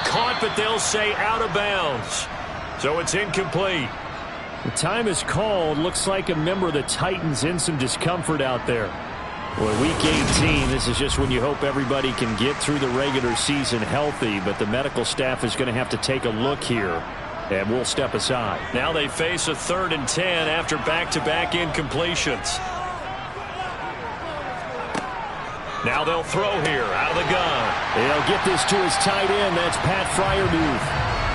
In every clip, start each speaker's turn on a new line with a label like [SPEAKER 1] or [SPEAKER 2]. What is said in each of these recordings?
[SPEAKER 1] caught, but they'll say out of bounds. So it's incomplete.
[SPEAKER 2] The time is called. Looks like a member of the Titans in some discomfort out there. Boy, week 18, this is just when you hope everybody can get through the regular season healthy, but the medical staff is going to have to take a look here, and we'll step aside.
[SPEAKER 1] Now they face a 3rd and 10 after back-to-back incompletions. Now they'll throw here out of the gun.
[SPEAKER 2] They'll get this to his tight end. That's Pat Freiermuth.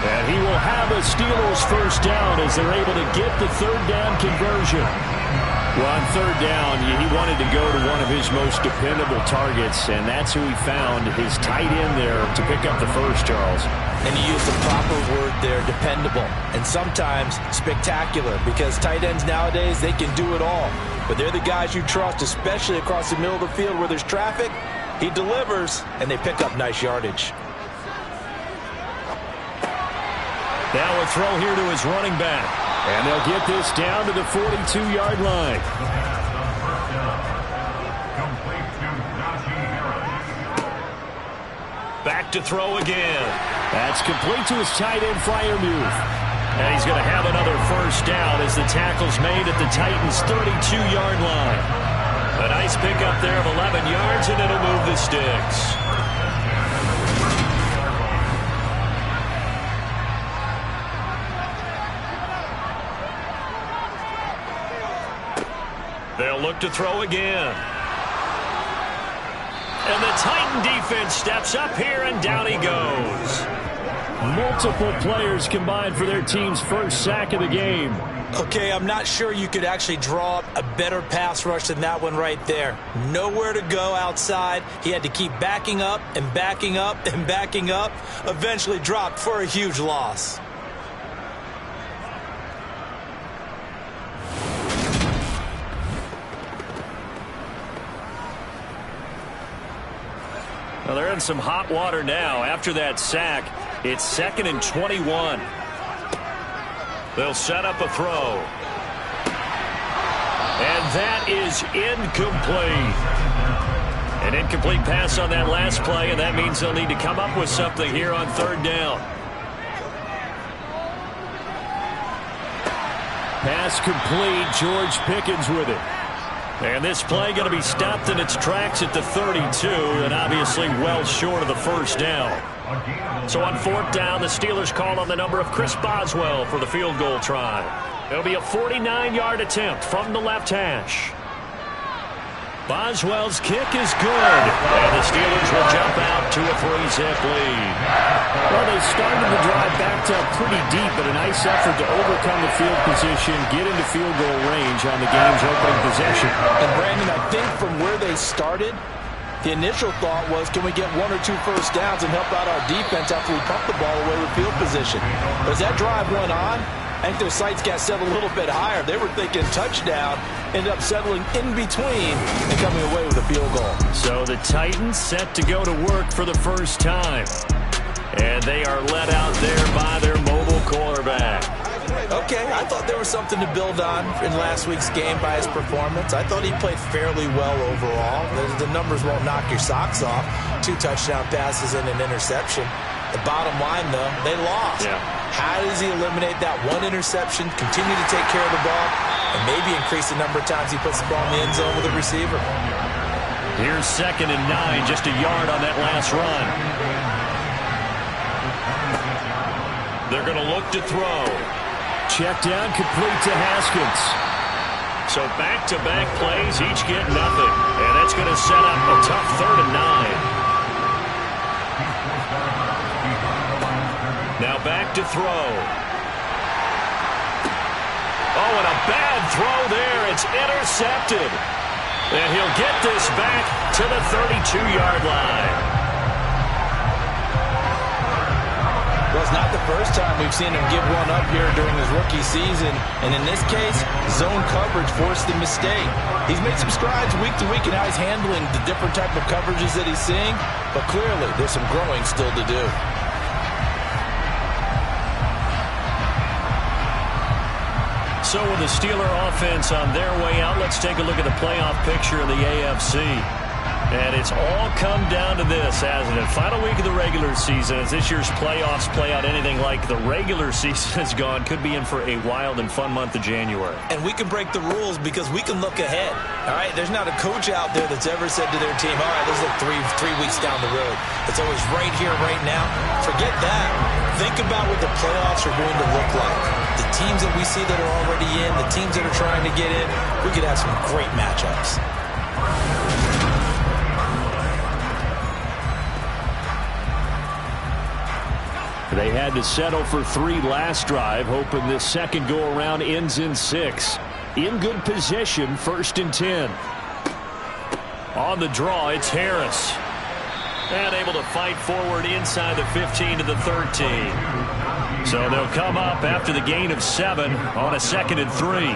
[SPEAKER 2] And he will have a Steelers first down as they're able to get the 3rd down conversion. Well, on 3rd down, he wanted to go to one of his most dependable targets, and that's who he found, his tight end there, to pick up the first, Charles.
[SPEAKER 3] And you use the proper word there, dependable, and sometimes spectacular, because tight ends nowadays, they can do it all. But they're the guys you trust, especially across the middle of the field where there's traffic. He delivers, and they pick up nice yardage.
[SPEAKER 1] Now a throw here to his running back.
[SPEAKER 2] And they'll get this down to the 42-yard line.
[SPEAKER 1] Back to throw again.
[SPEAKER 2] That's complete to his tight end, Freiermuth.
[SPEAKER 1] And he's going to have another first down as the tackle's made at the Titans' 32-yard line. A nice pickup there of 11 yards, and it'll move the sticks. They'll look to throw again. And the Titan defense steps up here, and down he goes.
[SPEAKER 2] Multiple players combined for their team's first sack of the game.
[SPEAKER 3] Okay, I'm not sure you could actually draw up a better pass rush than that one right there. Nowhere to go outside. He had to keep backing up and backing up and backing up. Eventually dropped for a huge loss.
[SPEAKER 1] Well, they're in some hot water now. After that sack, it's 2nd and 21. They'll set up a throw. And that is incomplete. An incomplete pass on that last play, and that means they'll need to come up with something here on 3rd down.
[SPEAKER 2] Pass complete. George Pickens with it.
[SPEAKER 1] And this play going to be stopped in its tracks at the 32, and obviously well short of the first down. So on 4th down, the Steelers call on the number of Chris Boswell for the field goal try. It'll be a 49-yard attempt from the left hash. Boswell's kick is good, and the Steelers will jump out to a 3-zip lead.
[SPEAKER 2] Well, they started the drive backed up pretty deep, but a nice effort to overcome the field position, get into field goal range on the game's opening possession.
[SPEAKER 3] And Brandon, I think from where they started, the initial thought was, can we get 1 or 2 first downs and help out our defense after we pump the ball away with field position? But as that drive went on, I think their sights got set a little bit higher. They were thinking touchdown, ended up settling in between and coming away with a field goal.
[SPEAKER 1] So the Titans set to go to work for the first time. And they are led out there by their mobile quarterback.
[SPEAKER 3] Okay, I thought there was something to build on in last week's game by his performance. I thought he played fairly well overall. The numbers won't knock your socks off. 2 touchdown passes and an interception. The bottom line, though, they lost.
[SPEAKER 1] Yeah.
[SPEAKER 3] How does he eliminate that 1 interception, continue to take care of the ball, and maybe increase the number of times he puts the ball in the end zone with a receiver?
[SPEAKER 1] Here's 2nd and 9, just a yard on that last run. They're going to look to throw.
[SPEAKER 2] Check down, complete to Haskins.
[SPEAKER 1] So back-to-back plays, each get nothing. And that's going to set up a tough 3rd and 9. Now back to throw. Oh, and a bad throw there. It's intercepted. And he'll get this back to the 32-yard line.
[SPEAKER 3] Well, it's not the first time we've seen him give one up here during his rookie season. And in this case, zone coverage forced the mistake. He's made some strides week to week in how he's handling the different type of coverages that he's seeing. But clearly, there's some growing still to do.
[SPEAKER 1] So with the Steeler offense on their way out, let's take a look at the playoff picture of the AFC. And it's all come down to this, hasn't it? Final week of the regular season. As this year's playoffs play out anything like the regular season has gone, could be in for a wild and fun month of January.
[SPEAKER 3] And we can break the rules because we can look ahead. All right, there's not a coach out there that's ever said to their team, all right, let's look three weeks down the road. It's always right here, right now. Forget that. Think about what the playoffs are going to look like. The teams that we see that are already in, the teams that are trying to get in, we could have some great matchups.
[SPEAKER 2] They had to settle for 3 last drive, hoping this second go-around ends in 6. In good position, 1st and 10.
[SPEAKER 1] On the draw, it's Harris. And able to fight forward inside the 15 to the 13. So they'll come up after the gain of 7 on a 2nd and 3.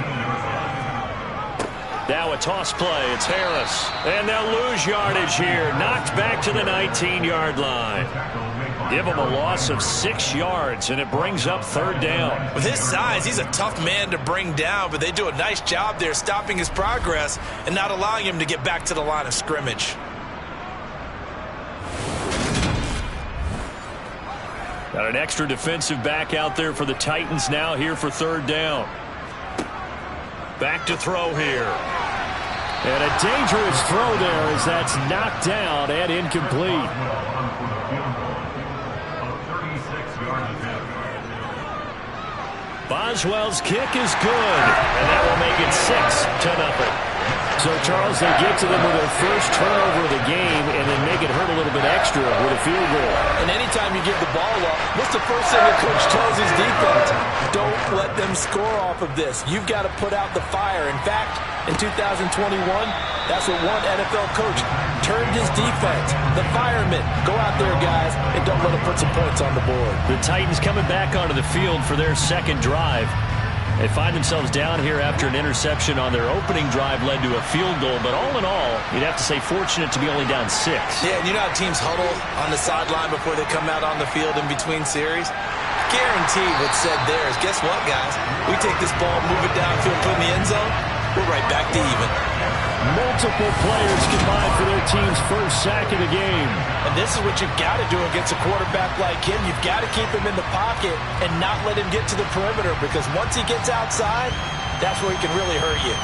[SPEAKER 1] Now a toss play. It's Harris. And they'll lose yardage here. Knocked back to the 19-yard line. Give him a loss of 6 yards, and it brings up 3rd down.
[SPEAKER 3] With his size, he's a tough man to bring down, but they do a nice job there stopping his progress and not allowing him to get back to the line of scrimmage.
[SPEAKER 1] Got an extra defensive back out there for the Titans now here for 3rd down. Back to throw here.
[SPEAKER 2] And a dangerous throw there as that's knocked down and incomplete.
[SPEAKER 1] Boswell's kick is good, and that will make it 6-0.
[SPEAKER 2] So, Charles, they get to them with their first turnover of the game and then make it hurt a little bit extra with a field goal.
[SPEAKER 3] And anytime you give the ball up, what's the first thing the coach tells his defense? Don't let them score off of this. You've got to put out the fire. In fact, in 2021, that's what one NFL coach turned his defense. The firemen. Go out there, guys, and don't let them put some points on the board.
[SPEAKER 1] The Titans coming back onto the field for their second drive. They find themselves down here after an interception on their opening drive led to a field goal. But all in all, you'd have to say fortunate to be only down 6.
[SPEAKER 3] Yeah, and you know how teams huddle on the sideline before they come out on the field in between series? Guaranteed what's said there is, guess what, guys? We take this ball, move it downfield, put it in the end zone, we're right back to even.
[SPEAKER 2] Multiple players combined for their team's first sack of the game.
[SPEAKER 3] And this is what you've got to do against a quarterback like him. You've got to keep him in the pocket and not let him get to the perimeter, because once he gets outside, that's where he can really hurt you.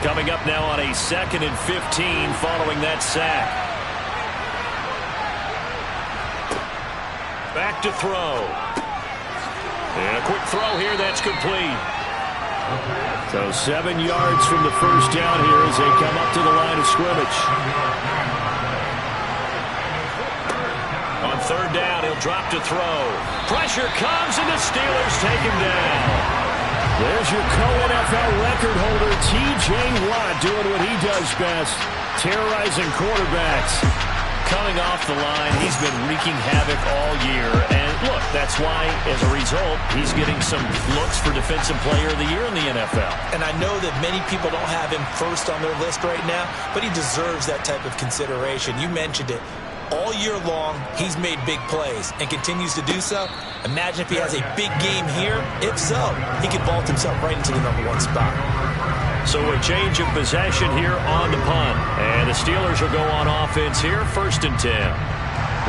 [SPEAKER 1] Coming up now on a 2nd and 15 following that sack. Back to throw. And a quick throw here, that's complete.
[SPEAKER 2] So 7 yards from the first down here as they come up to the line of scrimmage.
[SPEAKER 1] On 3rd down, he'll drop to throw. Pressure comes, and the Steelers take him down.
[SPEAKER 2] There's your co-NFL record holder, T.J. Watt, doing what he does best, terrorizing quarterbacks.
[SPEAKER 1] Coming off the line, he's been wreaking havoc all year. And look, that's why, as a result, he's getting some looks for Defensive Player of the Year in the NFL.
[SPEAKER 3] And I know that many people don't have him first on their list right now, but he deserves that type of consideration. You mentioned it. All year long, he's made big plays and continues to do so. Imagine if he has a big game here. If so, he could vault himself right into the #1 spot.
[SPEAKER 1] So a change of possession here on the punt. And the Steelers will go on offense here, 1st and 10.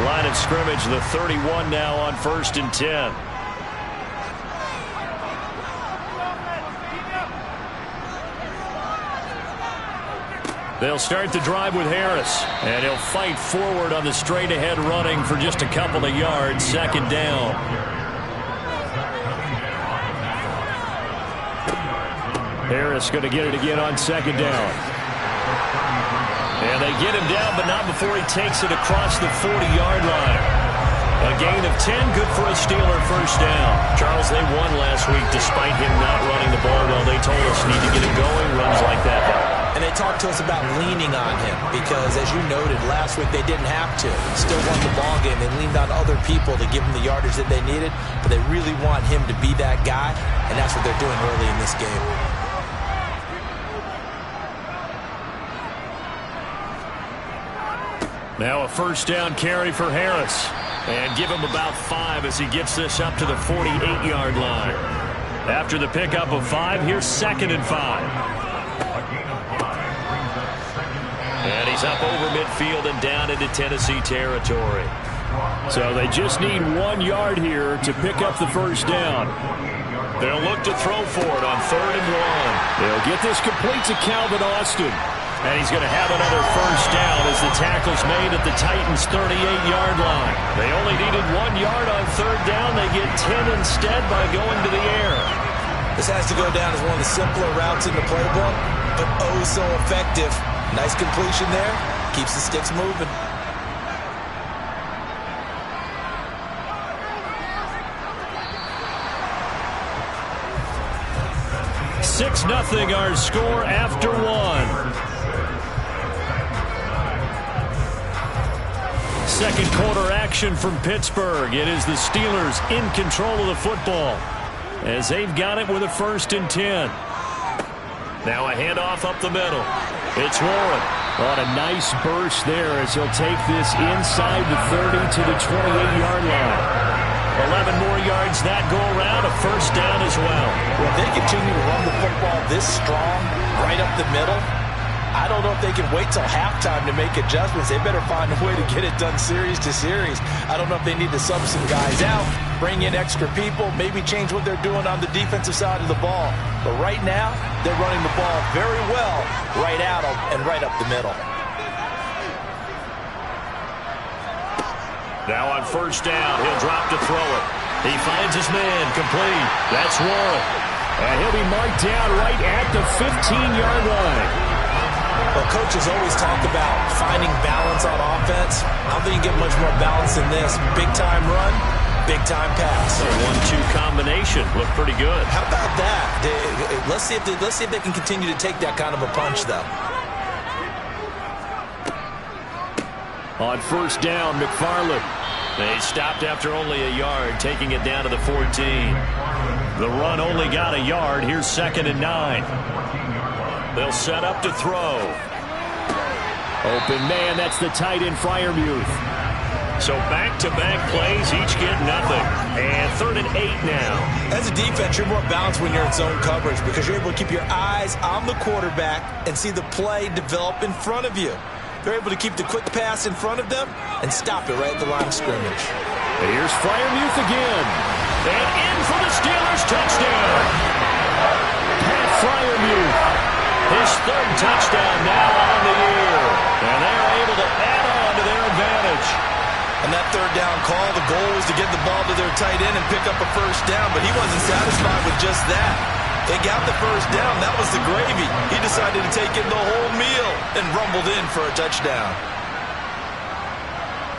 [SPEAKER 1] Line of scrimmage, the 31 now on 1st and 10. They'll start the drive with Harris. And he'll fight forward on the straight-ahead running for just a couple of yards, 2nd down.
[SPEAKER 2] Harris going to get it again on 2nd down.
[SPEAKER 1] And they get him down, but not before he takes it across the 40-yard line. A gain of 10, good for a Steeler first down. Charles, they won last week despite him not running the ball well. They told us need to get it going, runs like that.
[SPEAKER 3] And they talked to us about leaning on him because, as you noted, last week they didn't have to. Still won the ball game. They leaned on other people to give them the yardage that they needed, but they really want him to be that guy, and that's what they're doing early in this game.
[SPEAKER 1] Now a first down carry for Harris. And give him about 5 as he gets this up to the 48-yard line. After the pickup of 5, here's 2nd and 5. And he's up over midfield and down into Tennessee territory.
[SPEAKER 2] So they just need 1 yard here to pick up the first down.
[SPEAKER 1] They'll look to throw for it on 3rd and 1.
[SPEAKER 2] They'll get this complete to Calvin Austin.
[SPEAKER 1] And he's going to have another first down as the tackle's made at the Titans' 38-yard line. They only needed 1 yard on 3rd down. They get 10 instead by going to the air.
[SPEAKER 3] This has to go down as one of the simpler routes in the playbook, but oh so effective. Nice completion there. Keeps the sticks moving.
[SPEAKER 1] 6-0 our score after 1. Second quarter action from Pittsburgh. It is the Steelers in control of the football as they've got it with a 1st and 10. Now a handoff up the middle. It's Warren.
[SPEAKER 2] On a nice burst there as he'll take this inside the 30 to the 28-yard line.
[SPEAKER 1] 11 more yards that go around, a first down as well.
[SPEAKER 3] Well, if they continue to run the football this strong, right up the middle, I don't know if they can wait till halftime to make adjustments. They better find a way to get it done series to series. I don't know if they need to sub some guys out, bring in extra people, maybe change what they're doing on the defensive side of the ball. But right now, they're running the ball very well right at them and right up the middle.
[SPEAKER 1] Now on first down, he'll drop to throw it. He finds his man, complete. That's Warren.
[SPEAKER 2] And he'll be marked down right at the 15-yard line.
[SPEAKER 3] Well, coaches always talk about finding balance on offense. I don't think you get much more balance than this. Big-time run, big-time pass.
[SPEAKER 1] A 1-2 combination. Looked pretty good.
[SPEAKER 3] How about that? Let's see if they can continue to take that kind of a punch, though.
[SPEAKER 2] On first down, McFarland.
[SPEAKER 1] They stopped after only a yard, taking it down to the 14. The run only got a yard. Here's 2nd and 9. They'll set up to throw.
[SPEAKER 2] Open man, that's the tight end, Freiermuth.
[SPEAKER 1] So back-to-back plays, each get nothing. And 3rd and 8 now.
[SPEAKER 3] As a defense, you're more balanced when you're in zone coverage because you're able to keep your eyes on the quarterback and see the play develop in front of you. They're able to keep the quick pass in front of them and stop it right at the line of scrimmage.
[SPEAKER 2] Here's Freiermuth again.
[SPEAKER 1] And in for the Steelers touchdown.
[SPEAKER 2] Pat Freiermuth.
[SPEAKER 1] His 3rd touchdown now on the year. And they're able to add on to their advantage.
[SPEAKER 3] And that 3rd down call, the goal was to get the ball to their tight end and pick up a first down, but he wasn't satisfied with just that. They got the first down. That was the gravy. He decided to take in the whole meal and rumbled in for a touchdown.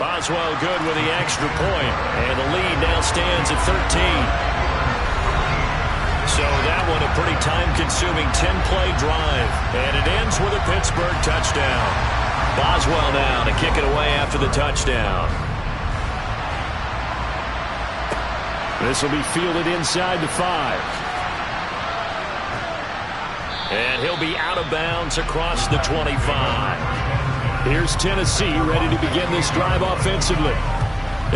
[SPEAKER 1] Boswell good with the extra point, and the lead now stands at 13. So that one a pretty time-consuming 10-play drive, and it ends with a Pittsburgh touchdown. Boswell now to kick it away after the touchdown.
[SPEAKER 2] This will be fielded inside the 5.
[SPEAKER 1] And he'll be out of bounds across the 25.
[SPEAKER 2] Here's Tennessee ready to begin this drive offensively.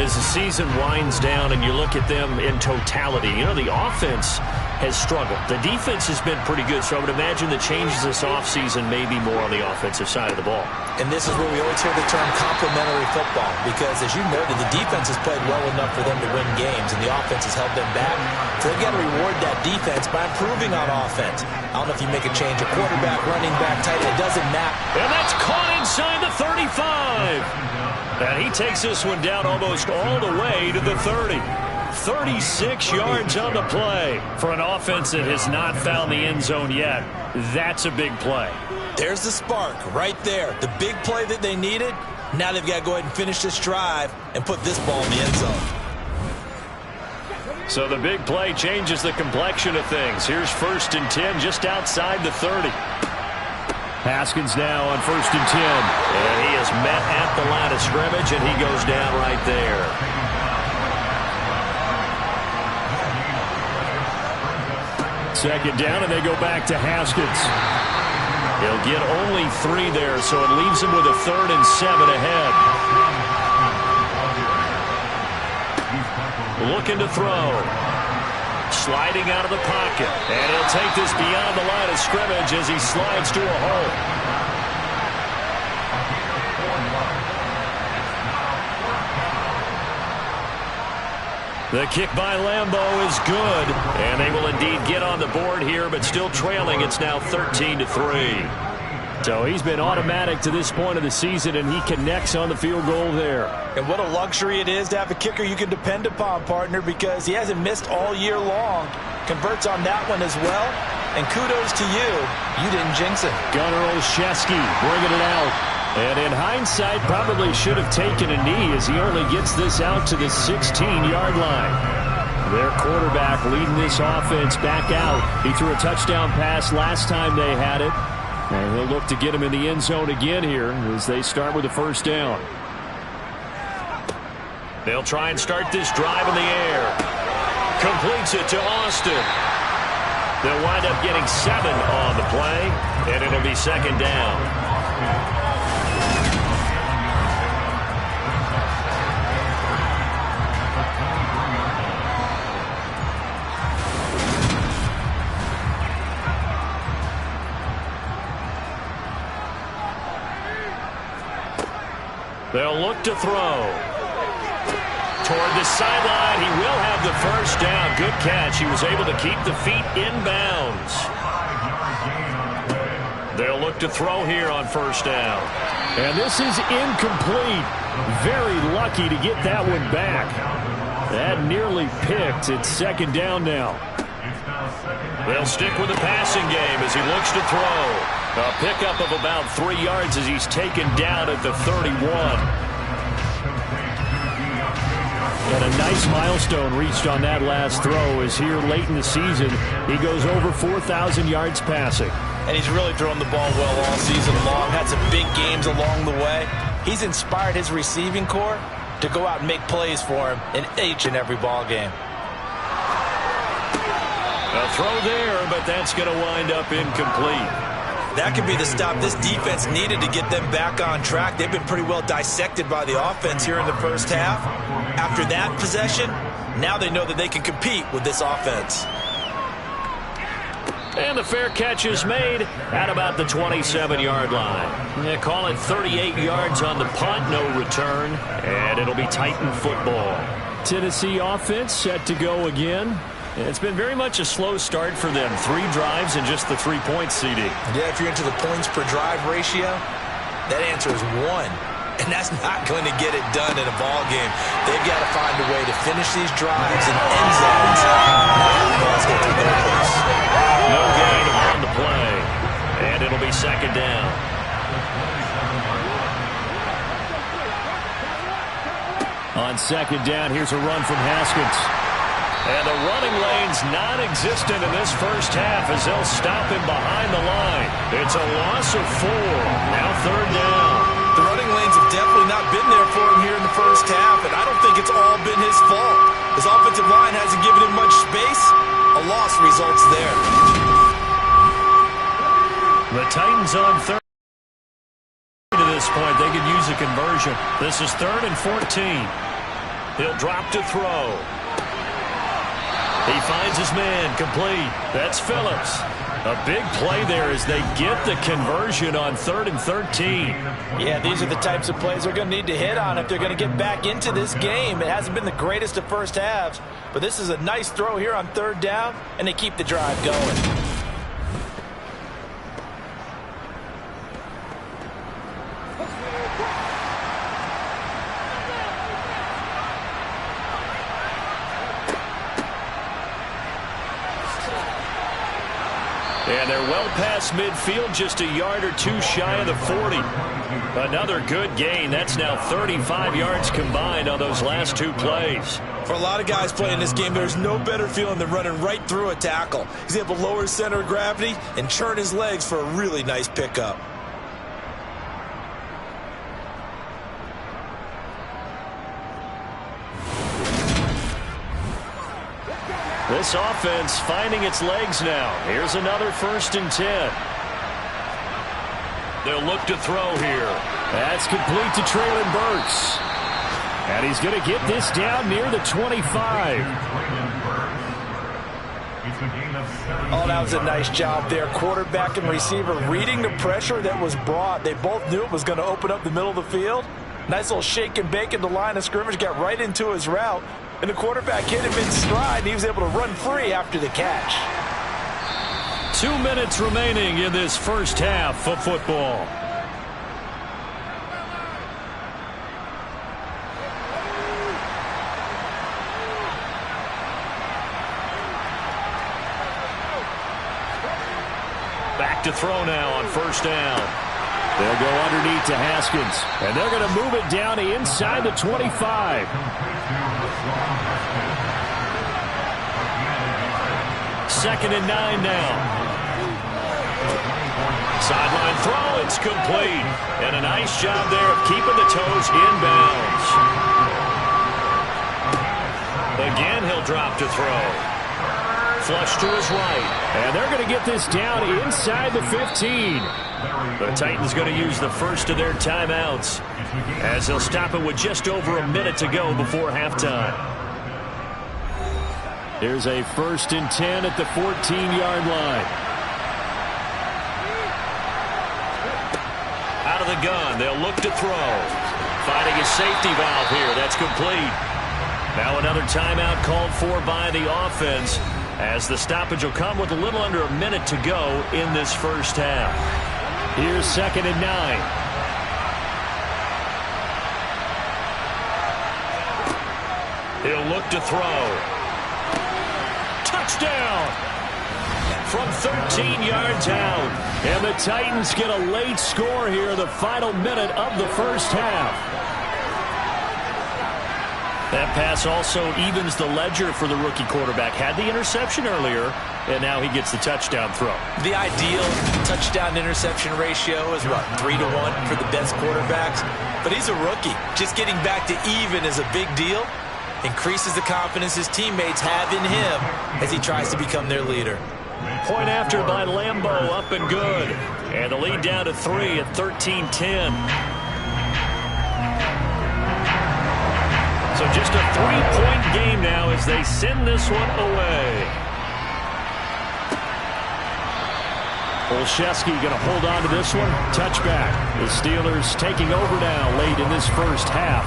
[SPEAKER 1] As the season winds down and you look at them in totality, you know, the offense has struggled. The defense has been pretty good, so I would imagine the changes this offseason may be more on the offensive side of the ball.
[SPEAKER 3] And this is where we always hear the term complementary football because, as you noted, the defense has played well enough for them to win games, and the offense has held them back. So they've got to reward that defense by improving on offense. I don't know if you make a change, a quarterback, running back, tight end, it doesn't matter.
[SPEAKER 1] And that's caught inside the 35. And he takes this one down almost all the way to the 30. 36 yards on the play. For an offense that has not found the end zone yet, that's a big play.
[SPEAKER 3] There's the spark right there. The big play that they needed. Now they've got to go ahead and finish this drive and put this ball in the end zone.
[SPEAKER 1] So the big play changes the complexion of things. Here's 1st and 10 just outside the 30.
[SPEAKER 2] Haskins now on 1st and 10.
[SPEAKER 1] And he is met at the line of scrimmage, and he goes down right there.
[SPEAKER 2] Second down, and they go back to Haskins.
[SPEAKER 1] He'll get only 3 there, so it leaves him with a 3rd and 7 ahead. looking to throw. Sliding out of the pocket. And he'll take this beyond the line of scrimmage as he slides to a hole. The kick by Lambeau is good, and they will indeed get on the board here, but still trailing. It's now 13-3.
[SPEAKER 2] So he's been automatic to this point of the season, and he connects on the field goal there.
[SPEAKER 3] And what a luxury it is to have a kicker you can depend upon, partner, because he hasn't missed all year long. Converts on that one as well, and kudos to you. You didn't jinx it.
[SPEAKER 2] Gunnar Olszewski bringing it out. And in hindsight, probably should have taken a knee as he only gets this out to the 16-yard line. Their quarterback leading this offense back out. He threw a touchdown pass last time they had it. And he'll look to get him in the end zone again here as they start with a first down.
[SPEAKER 1] They'll try and start this drive in the air. Completes it to Austin. They'll wind up getting 7 on the play, and it'll be second down. They'll look to throw. Toward the sideline, he will have the first down. Good catch. He was able to keep the feet in bounds. They'll look to throw here on first down.
[SPEAKER 2] And this is incomplete. Very lucky to get that one back. That nearly picked. It's second down now.
[SPEAKER 1] They'll stick with the passing game as he looks to throw. A pickup of about 3 yards as he's taken down at the 31.
[SPEAKER 2] And a nice milestone reached on that last throw as here late in the season he goes over 4,000 yards passing.
[SPEAKER 3] And he's really thrown the ball well all season long. Had some big games along the way. He's inspired his receiving corps to go out and make plays for him in each and every ball game.
[SPEAKER 1] A throw there, but that's going to wind up incomplete.
[SPEAKER 3] That could be the stop this defense needed to get them back on track. They've been pretty well dissected by the offense here in the first half. After that possession, now they know that they can compete with this offense.
[SPEAKER 1] And the fair catch is made at about the 27-yard line. They call it 38 yards on the punt, no return, and it'll be Titan football.
[SPEAKER 2] Tennessee offense set to go again.
[SPEAKER 1] It's been very much a slow start for them. 3 drives and just the 3-point CD.
[SPEAKER 3] Yeah, if you're into the points per drive ratio, that answer is 1. And that's not going to get it done in a ball game. They've got to find a way to finish these drives in end zones.
[SPEAKER 1] No gain on the play. And it'll be second down.
[SPEAKER 2] On second down, here's a run from Haskins.
[SPEAKER 1] And the running lane's non-existent in this first half as they'll stop him behind the line. It's a loss of 4. Now third down.
[SPEAKER 3] The running lanes have definitely not been there for him here in the first half, and I don't think it's all been his fault. His offensive line hasn't given him much space. A loss results there.
[SPEAKER 1] The Titans on third. To this point, they could use a conversion. This is 3rd and 14. He'll drop to throw. He finds his man, complete. That's Phillips. A big play there as they get the conversion on 3rd and 13.
[SPEAKER 3] Yeah, these are the types of plays they're going to need to hit on if they're going to get back into this game. It hasn't been the greatest of first halves, but this is a nice throw here on 3rd down, and they keep the drive going.
[SPEAKER 1] And they're well past midfield, just a yard or 2 shy of the 40. Another good gain. That's now 35 yards combined on those last 2 plays.
[SPEAKER 3] For a lot of guys playing this game, there's no better feeling than running right through a tackle. He's able to lower his center of gravity and churn his legs for a really nice pickup.
[SPEAKER 1] This offense finding its legs now. Here's another 1st and 10. They'll look to throw here.
[SPEAKER 2] That's complete to Traylon Burks. And he's going to get this down near the 25.
[SPEAKER 3] Oh, that was a nice job there. Quarterback and receiver reading the pressure that was brought. They both knew it was going to open up the middle of the field. Nice little shake and bake in the line of scrimmage, got right into his route. And the quarterback hit him in stride, and he was able to run free after the catch.
[SPEAKER 1] 2 minutes remaining in this first half of football. Back to throw now on first down.
[SPEAKER 2] They'll go underneath to Haskins, and they're going to move it down to inside the 25.
[SPEAKER 1] Second and 9 now. Sideline throw, it's complete. And a nice job there of keeping the toes inbounds. Again, he'll drop to throw. Flush to his right.
[SPEAKER 2] And they're going to get this down inside the 15.
[SPEAKER 1] The Titans going to use the first of their timeouts as they'll stop it with just over a minute to go before halftime.
[SPEAKER 2] There's a 1st and 10 at the 14-yard line.
[SPEAKER 1] Out of the gun, they'll look to throw. Finding a safety valve here. That's complete. Now another timeout called for by the offense, as the stoppage will come with a little under a minute to go in this first half.
[SPEAKER 2] Here's 2nd and 9.
[SPEAKER 1] He'll look to throw. Touchdown! From 13 yards out.
[SPEAKER 2] And the Titans get a late score here in the final minute of the first half.
[SPEAKER 1] That pass also evens the ledger for the rookie quarterback. Had the interception earlier, and now he gets the touchdown throw.
[SPEAKER 3] The ideal touchdown-interception ratio is, what, 3 to 1 for the best quarterbacks? But he's a rookie. Just getting back to even is a big deal. Increases the confidence his teammates have in him as he tries to become their leader.
[SPEAKER 1] Point after by Lambeau, up and good. And the lead down to 3 at 13-10. So just a 3-point game now as they send this one away.
[SPEAKER 2] Olszewski going to hold on to this one. Touchback. The Steelers taking over now late in this first half.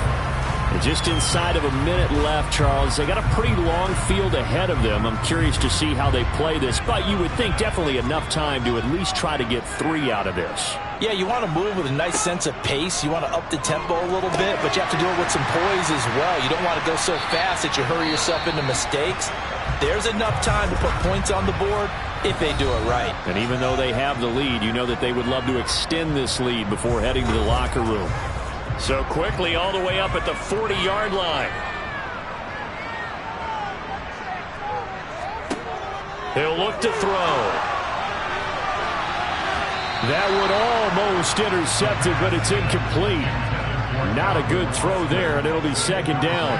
[SPEAKER 2] And just inside of a minute left, Charles. They got a pretty long field ahead of them. I'm curious to see how they play this, but you would think definitely enough time to at least try to get 3 out of this.
[SPEAKER 3] Yeah, you want to move with a nice sense of pace. You want to up the tempo a little bit, but you have to do it with some poise as well. You don't want to go so fast that you hurry yourself into mistakes. There's enough time to put points on the board if they do it right.
[SPEAKER 2] And even though they have the lead, you know that they would love to extend this lead before heading to the locker room.
[SPEAKER 1] So quickly all the way up at the 40-yard line. He'll look to throw.
[SPEAKER 2] That would almost intercept it, but it's incomplete. Not a good throw there, and it'll be 2nd down.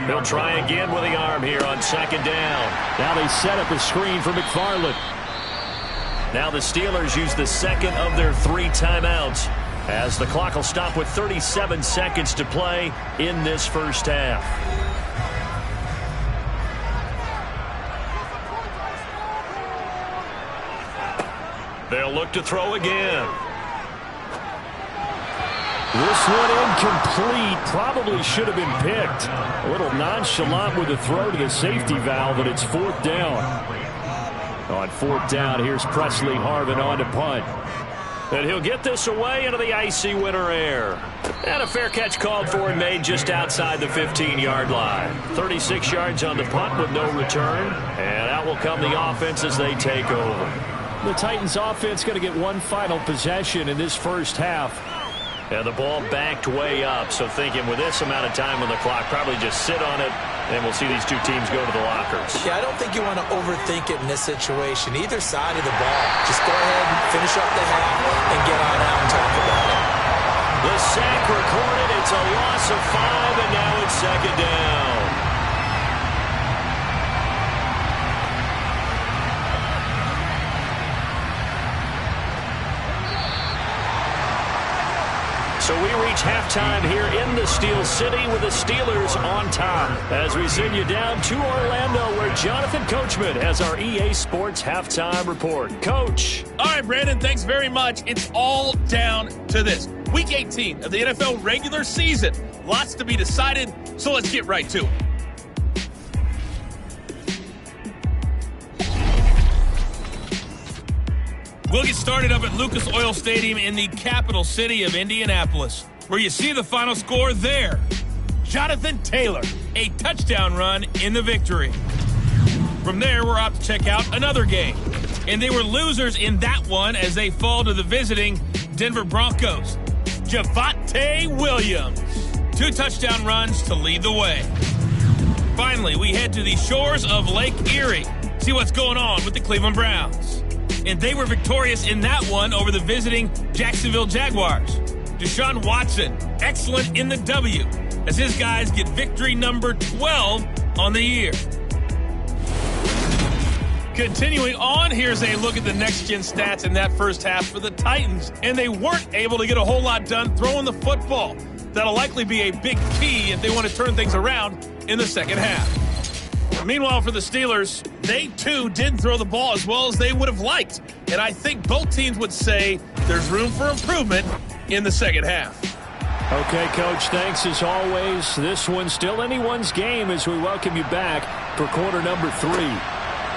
[SPEAKER 1] He'll try again with the arm here on 2nd down.
[SPEAKER 2] Now they set up a screen for McFarland.
[SPEAKER 1] Now the Steelers use the second of their 3 timeouts as the clock will stop with 37 seconds to play in this first half. They'll look to throw again.
[SPEAKER 2] This one incomplete. Probably should have been picked. A little nonchalant with the throw to the safety valve, and it's 4th down. On 4th down, here's Presley Harvin on to punt.
[SPEAKER 1] And he'll get this away into the icy winter air. And a fair catch called for and made just outside the 15-yard line. 36 yards on the punt with no return. And out will come the offense as they take over.
[SPEAKER 2] The Titans offense going to get one final possession in this first half.
[SPEAKER 1] And the ball backed way up. So thinking with this amount of time on the clock, probably just sit on it, and we'll see these two teams go to the lockers.
[SPEAKER 3] Yeah, I don't think you want to overthink it in this situation. Either side of the ball. Just go ahead and finish up the half and get on out and talk about it.
[SPEAKER 1] The sack recorded. It's a loss of 5, and now it's 2nd down. So we reach halftime here in the Steel City with the Steelers on top. As we send you down to Orlando, where Jonathan Coachman has our EA Sports halftime report. Coach.
[SPEAKER 4] All right, Brandon, thanks very much. It's all down to this. Week 18 of the NFL regular season. Lots to be decided, so let's get right to it. We'll get started up at Lucas Oil Stadium in the capital city of Indianapolis, where you see the final score there. Jonathan Taylor, a touchdown run in the victory. From there, we're off to check out another game. And they were losers in that one as they fall to the visiting Denver Broncos. Javonte Williams, 2 touchdown runs to lead the way. Finally, we head to the shores of Lake Erie, see what's going on with the Cleveland Browns. And they were victorious in that one over the visiting Jacksonville Jaguars. Deshaun Watson, excellent in the W, as his guys get victory number 12 on the year. Continuing on, here's a look at the next-gen stats in that first half for the Titans. And they weren't able to get a whole lot done throwing the football. That'll likely be a big key if they want to turn things around in the second half. Meanwhile, for the Steelers, they too didn't throw the ball as well as they would have liked. And I think both teams would say there's room for improvement in the second half.
[SPEAKER 2] Okay, Coach, thanks as always. This one's still anyone's game as we welcome you back for quarter number 3.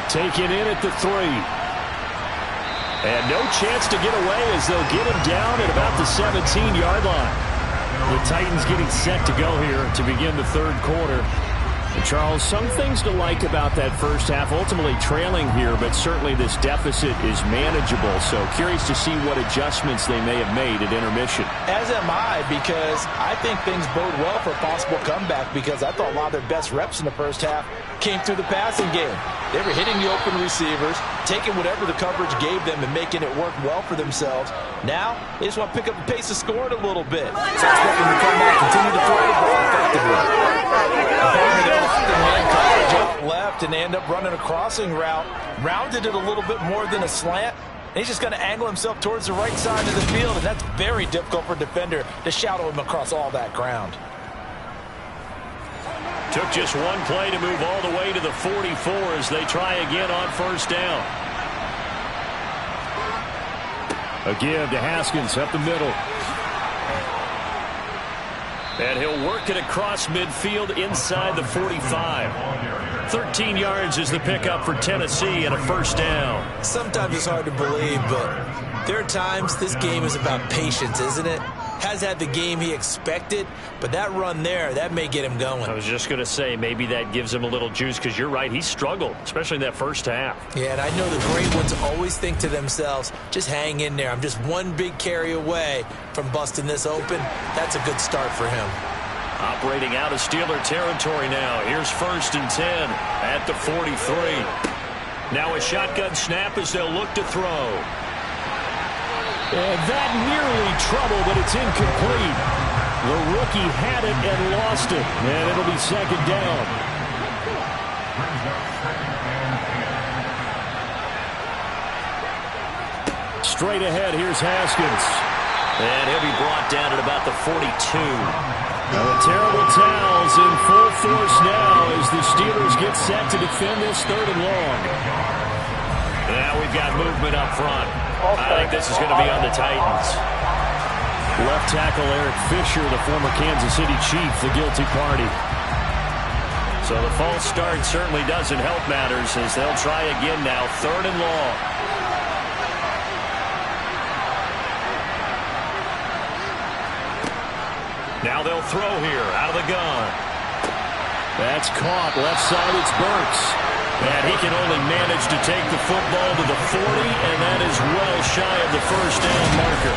[SPEAKER 2] Taken in at the 3. And no chance to get away as they'll get him down at about the 17-yard line. The Titans getting set to go here to begin the third quarter. And Charles, some things to like about that first half, ultimately trailing here, but certainly this deficit is manageable. So curious to see what adjustments they may have made at intermission.
[SPEAKER 3] As am I, because I think things bode well for a possible comeback, because I thought a lot of their best reps in the first half came through the passing game. They were hitting the open receivers, taking whatever the coverage gave them and making it work well for themselves. Now, they just want to pick up the pace of scoring a little bit. So expect them to come back, continue to throw the ball effectively. Man coverage out left, and they end up running a crossing route. Rounded it a little bit more than a slant. And he's just going to angle himself towards the right side of the field, and that's very difficult for a defender to shadow him across all that ground.
[SPEAKER 1] Took just one play to move all the way to the 44 as they try again on first down.
[SPEAKER 2] A give to Haskins up the middle.
[SPEAKER 1] And he'll work it across midfield inside the 45. 13 yards is the pickup for Tennessee and a first down.
[SPEAKER 3] Sometimes it's hard to believe, but there are times this game is about patience, isn't it? Has had the game he expected, but that run there, that may get him going.
[SPEAKER 1] I was just going to say, maybe that gives him a little juice, because you're right, he struggled, especially in that first half.
[SPEAKER 3] Yeah, and I know the great ones always think to themselves, just hang in there. I'm just one big carry away from busting this open. That's a good start for him.
[SPEAKER 1] Operating out of Steeler territory now. Here's first and 10 at the 43. Now a shotgun snap as they'll look to throw.
[SPEAKER 2] And that nearly trouble, but it's incomplete. The rookie had it and lost it. And it'll be second down. Straight ahead, here's Haskins.
[SPEAKER 1] And he'll be brought down at about the 42.
[SPEAKER 2] Now the terrible towels in full force now as the Steelers get set to defend this third and long.
[SPEAKER 1] Now we've got movement up front. I think this is going to be on the Titans.
[SPEAKER 2] Left tackle Eric Fisher, the former Kansas City Chief, the guilty party.
[SPEAKER 1] So the false start certainly doesn't help matters as they'll try again now, third and long. Now they'll throw here out of the gun.
[SPEAKER 2] That's caught. Left side, it's Burks.
[SPEAKER 1] And he can only manage to take the football to the 40, and that is well shy of the first down marker.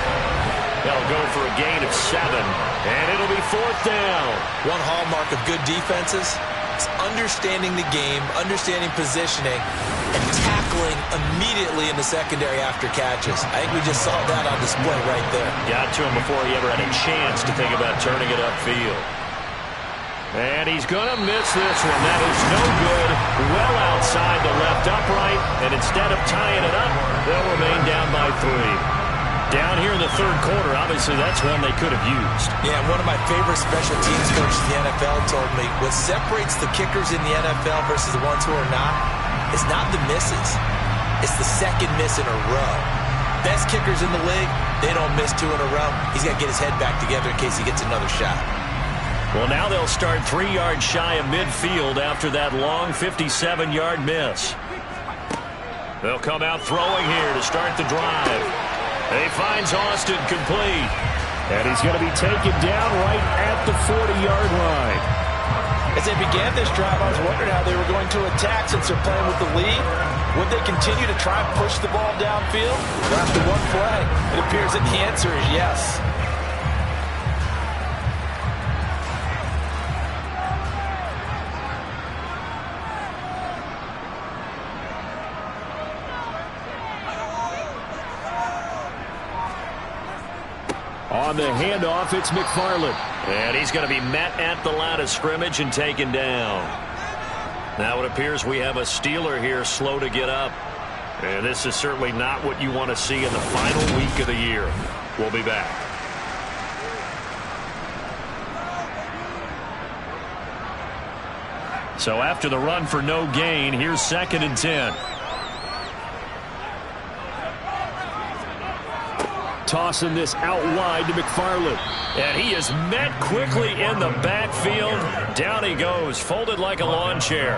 [SPEAKER 1] They'll go for a gain of 7, and it'll be fourth down.
[SPEAKER 3] One hallmark of good defenses is understanding the game, understanding positioning, and tackling immediately in the secondary after catches. I think we just saw that on display right there.
[SPEAKER 1] Got to him before he ever had a chance to think about turning it upfield. And he's going to miss this one. That is no good. Well outside the left upright. And instead of tying it up, they'll remain down by 3. Down here in the third quarter, obviously that's one they could have used.
[SPEAKER 3] Yeah, one of my favorite special teams coaches in the NFL told me what separates the kickers in the NFL versus the ones who are not is not the misses. It's the second miss in a row. Best kickers in the league, they don't miss 2 in a row. He's got to get his head back together in case he gets another shot.
[SPEAKER 1] Well, now they'll start 3 yards shy of midfield after that long 57-yard miss. They'll come out throwing here to start the drive. He finds Austin complete.
[SPEAKER 2] And he's going to be taken down right at the 40-yard line.
[SPEAKER 3] As they began this drive, I was wondering how they were going to attack since they're playing with the lead. Would they continue to try and push the ball downfield? Or after one play, it appears that the answer is yes.
[SPEAKER 2] On the handoff, it's McFarland.
[SPEAKER 1] And he's going to be met at the line of scrimmage and taken down. Now it appears we have a Steeler here slow to get up. And this is certainly not what you want to see in the final week of the year. We'll be back. So after the run for no gain, here's 2nd and 10.
[SPEAKER 2] Tossing this out wide to McFarland.
[SPEAKER 1] And he is met quickly in the backfield. Down he goes, folded like a lawn chair.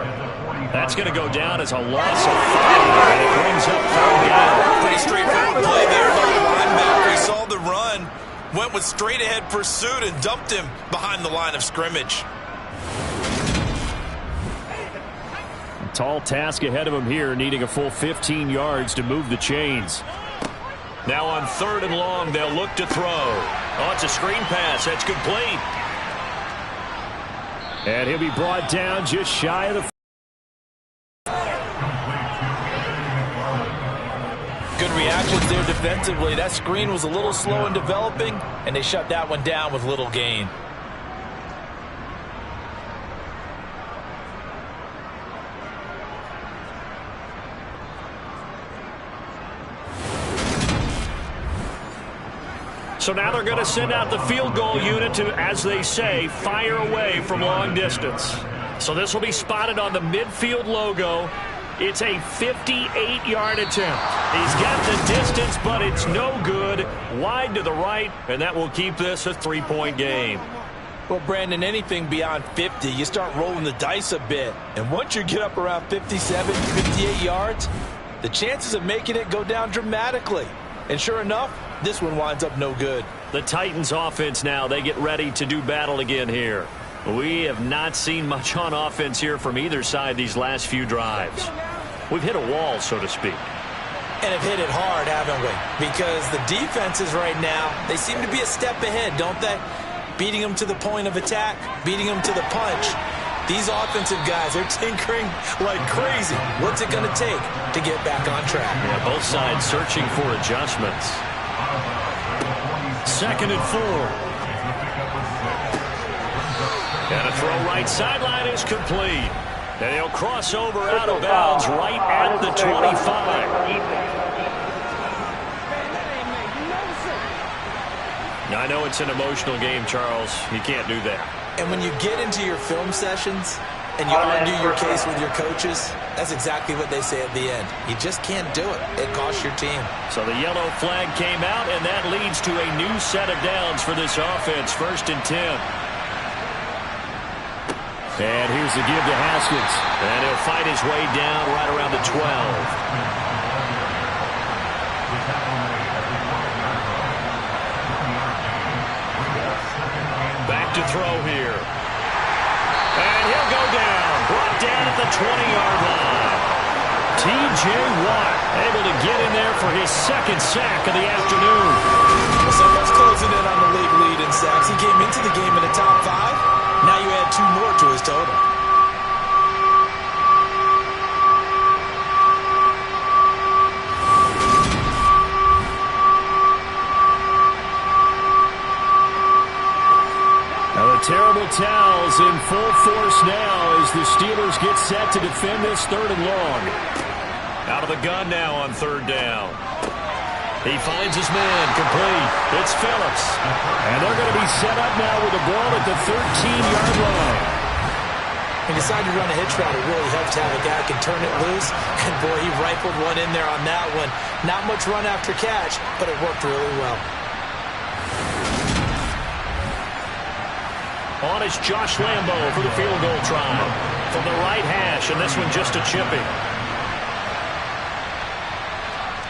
[SPEAKER 1] That's going to go down as a loss of 5. And it brings up 3rd down.
[SPEAKER 3] Pretty straightforward play there by the linebacker. He saw the run, went with straight-ahead pursuit, and dumped him behind the line of scrimmage.
[SPEAKER 2] Tall task ahead of him here, needing a full 15 yards to move the chains.
[SPEAKER 1] Now on 3rd and long, they'll look to throw. Oh, it's a screen pass. That's complete.
[SPEAKER 2] And he'll be brought down just shy of the...
[SPEAKER 3] Good reactions there defensively. That screen was a little slow in developing, and they shut that one down with little gain.
[SPEAKER 1] So now they're going to send out the field goal unit to, as they say, fire away from long distance. So this will be spotted on the midfield logo. It's a 58-yard attempt. He's got the distance, but it's no good. Wide to the right, and that will keep this a 3-point game.
[SPEAKER 3] Well, Brandon, anything beyond 50, you start rolling the dice a bit. And once you get up around 57, 58 yards, the chances of making it go down dramatically. And sure enough, this one winds up no good.
[SPEAKER 1] The Titans offense now, they get ready to do battle again here. We have not seen much on offense here from either side these last few drives. We've hit a wall, so to speak.
[SPEAKER 3] And have hit it hard, haven't we? Because the defenses right now, they seem to be a step ahead, don't they? Beating them to the point of attack, beating them to the punch. These offensive guys, they're tinkering like crazy. What's it going to take to get back on track?
[SPEAKER 1] Yeah, both sides searching for adjustments. 2nd and 4. And a throw right sideline is complete. And he'll cross over out of bounds right at the 25. I know it's an emotional game, Charles. You can't do that.
[SPEAKER 3] And when you get into your film sessions and you argue your case with your coaches, that's exactly what they say at the end. You just can't do it. It costs your team.
[SPEAKER 1] So the yellow flag came out, and that leads to a new set of downs for this offense. 1st and 10.
[SPEAKER 2] And here's the give to Haskins.
[SPEAKER 1] And he'll fight his way down right around the 12. Back to throw here. And he'll go down. Brought down at the 20-yard line. T.J. Watt able to get in there for his 2nd sack of the afternoon.
[SPEAKER 3] Well, someone's closing in on the league lead in sacks. He came into the game in the top 5. Now you add 2 more to his total.
[SPEAKER 2] Now the terrible towels in full force now as the Steelers get set to defend this 3rd and long.
[SPEAKER 1] Out of the gun now on 3rd down. He finds his man, complete. It's Phillips.
[SPEAKER 2] And they're going to be set up now with the ball at the 13-yard line.
[SPEAKER 3] He decided to run a hitch route. It really helps to have a guy who can turn it loose. And, boy, he rifled one in there on that one. Not much run after catch, but it worked really well.
[SPEAKER 1] On is Josh Lambo for the field goal try. From the right hash, and this one just a chipping.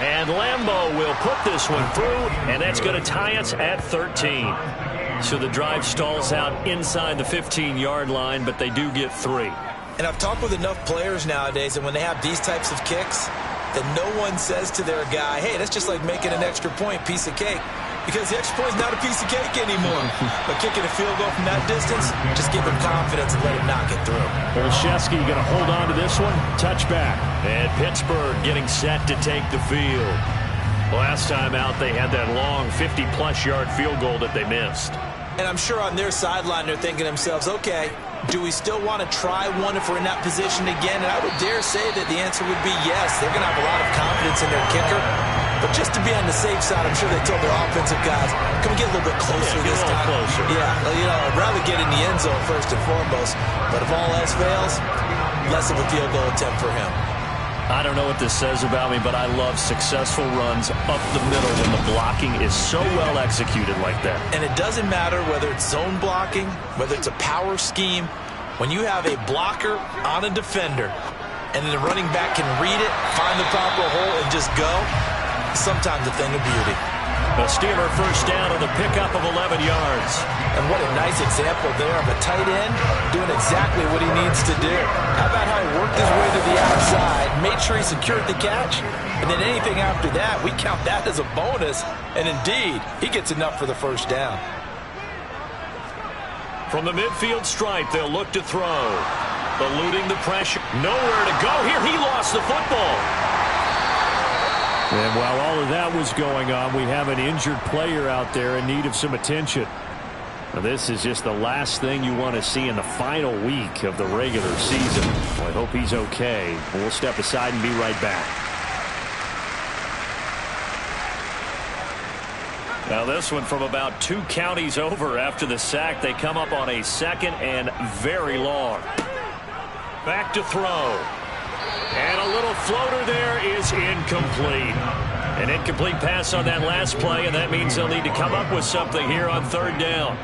[SPEAKER 1] And Lambo will put this one through, and that's going to tie us at 13. So the drive stalls out inside the 15-yard line, but they do get 3.
[SPEAKER 3] And I've talked with enough players nowadays, and when they have these types of kicks, that no one says to their guy, hey, that's just like making an extra point, piece of cake. Because the extra point is not a piece of cake anymore. But kicking a field goal from that distance, just give him confidence and let him knock it through.
[SPEAKER 2] Olszewski going to hold on to this one. Touchback.
[SPEAKER 1] And Pittsburgh getting set to take the field. Last time out, they had that long 50-plus yard field goal that they missed.
[SPEAKER 3] And I'm sure on their sideline, they're thinking to themselves, okay, do we still want to try one if we're in that position again? And I would dare say that the answer would be yes. They're going to have a lot of confidence in their kicker. But just to be on the safe side, I'm sure they told their offensive guys, can we get a little bit closer this time?
[SPEAKER 1] Closer.
[SPEAKER 3] Yeah, I'd rather get in the end zone first and foremost. But if all else fails, less of a field goal attempt for him.
[SPEAKER 1] I don't know what this says about me, but I love successful runs up the middle when the blocking is so well executed like that.
[SPEAKER 3] And it doesn't matter whether it's zone blocking, whether it's a power scheme. When you have a blocker on a defender, and then the running back can read it, find the proper hole, and just go, sometimes a thing of beauty.
[SPEAKER 1] A Steeler first down on the pickup of 11 yards.
[SPEAKER 3] And what a nice example there of a tight end doing exactly what he needs to do. How about how he worked his way to the outside, made sure he secured the catch, and then anything after that, we count that as a bonus. And indeed, he gets enough for the first down.
[SPEAKER 1] From the midfield stripe, they'll look to throw. Eluding the pressure. Nowhere to go here. He lost the football.
[SPEAKER 2] And while all of that was going on, we have an injured player out there in need of some attention. Now, this is just the last thing you want to see in the final week of the regular season. Well, I hope he's okay. We'll step aside and be right back.
[SPEAKER 1] Now this one from about 2 counties over after the sack. They come up on a 2nd and very long. Back to throw. And a little floater there is incomplete. An incomplete pass on that last play, and that means they'll need to come up with something here on 3rd down.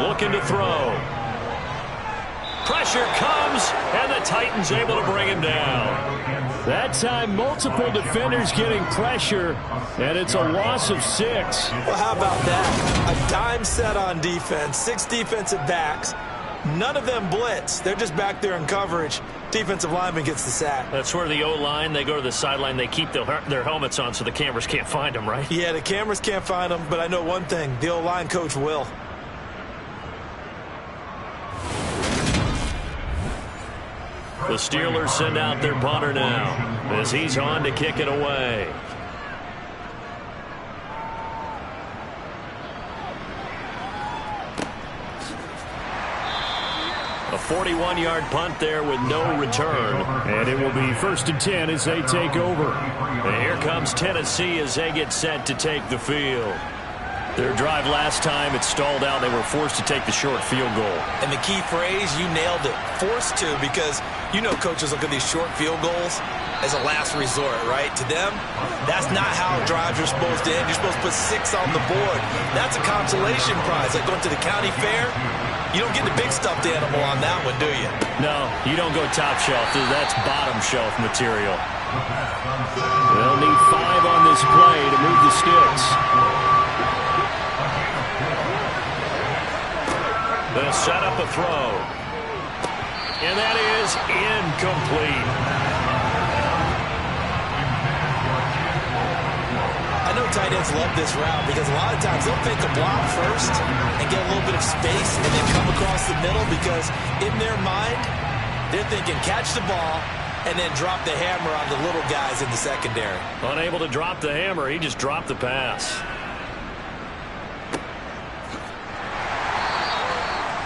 [SPEAKER 1] Looking to throw. Pressure comes, and the Titans able to bring him down.
[SPEAKER 2] That time, multiple defenders getting pressure, and it's a loss of 6.
[SPEAKER 3] Well, how about that? A dime set on defense, 6 defensive backs. None of them blitz. They're just back there in coverage. Defensive lineman gets the sack.
[SPEAKER 1] That's where the O-line, they go to the sideline, they keep their helmets on so the cameras can't find them, right?
[SPEAKER 3] Yeah, the cameras can't find them, but I know one thing. The O-line coach will.
[SPEAKER 1] The Steelers send out their punter now as he's on to kick it away. A 41-yard punt there with no return.
[SPEAKER 2] And it will be 1st and 10 as they take over.
[SPEAKER 1] And here comes Tennessee as they get set to take the field. Their drive last time, it stalled out. They were forced to take the short field goal.
[SPEAKER 3] And the key phrase, you nailed it, forced to, because you know coaches look at these short field goals as a last resort, right? To them, that's not how drives are supposed to end. You're supposed to put 6 on the board. That's a consolation prize. Like going to the county fair, you don't get the big stuffed animal on that one, do you?
[SPEAKER 1] No, you don't go top shelf. That's bottom shelf material.
[SPEAKER 2] They'll need 5 on this play to move the sticks.
[SPEAKER 1] They'll set up a throw. And that is incomplete.
[SPEAKER 3] I know tight ends love this route because a lot of times they'll fake a block first and get a little bit of space and then come across the middle because in their mind, they're thinking catch the ball and then drop the hammer on the little guys in the secondary.
[SPEAKER 1] Unable to drop the hammer, he just dropped the pass.